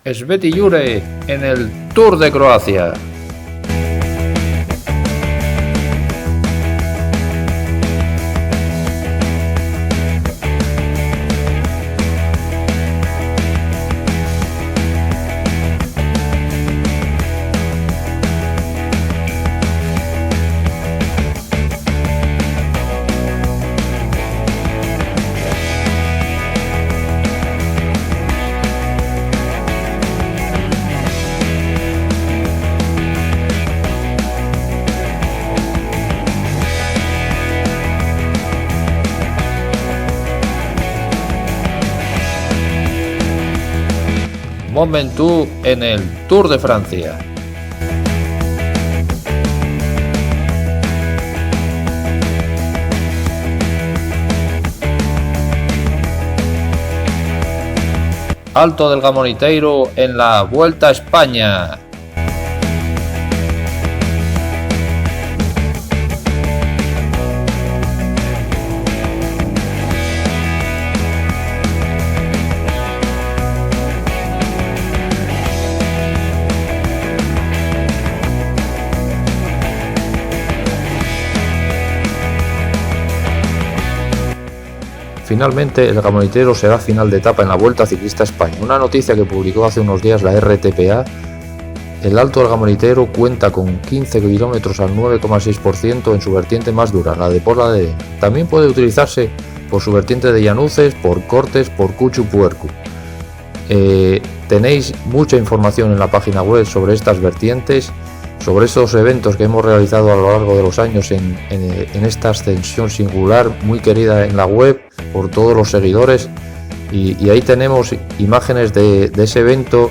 Sveti Jure en el Tour de Croacia. Mont Ventoux en el Tour de Francia. Alto del Gamoniteiro en la Vuelta a España. Finalmente, el Gamoniteiro será final de etapa en la Vuelta Ciclista a España. Una noticia que publicó hace unos días la RTPA. El Alto del Gamoniteiro cuenta con 15 kilómetros al 9,6% en su vertiente más dura, la de Pola de Lena. También puede utilizarse por su vertiente de llanuces, por cortes, por Cuchu Puercu. Tenéis mucha información en la página web sobre estas vertientes, sobre estos eventos que hemos realizado a lo largo de los años en esta ascensión singular muy querida en la web por todos los seguidores, y ahí tenemos imágenes de ese evento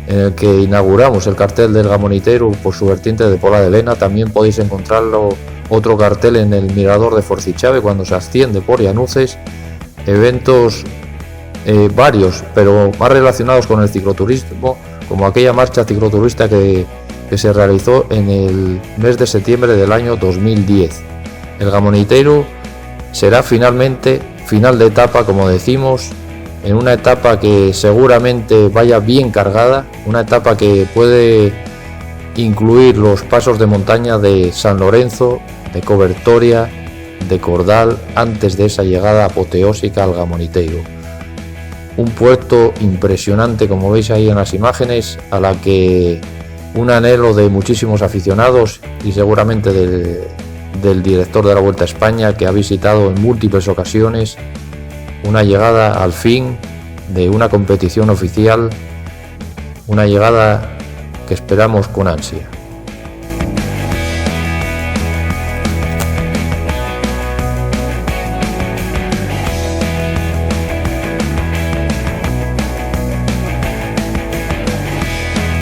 en el que inauguramos el cartel del Gamoniteiro por su vertiente de Pola de Lena. También podéis encontrarlo otro cartel en el mirador de Forcichave cuando se asciende por Llanuces. Eventos varios, pero más relacionados con el cicloturismo, como aquella marcha cicloturista que se realizó en el mes de septiembre del año 2010. El Gamoniteiro será finalmente final de etapa, como decimos, en una etapa que seguramente vaya bien cargada, una etapa que puede incluir los pasos de montaña de San Lorenzo, de Cobertoria, de Cordal, antes de esa llegada apoteósica al Gamoniteiro. Un puerto impresionante, como veis ahí en las imágenes, a la que un anhelo de muchísimos aficionados y seguramente del director de la Vuelta a España, que ha visitado en múltiples ocasiones. Una llegada al fin de una competición oficial, una llegada que esperamos con ansia.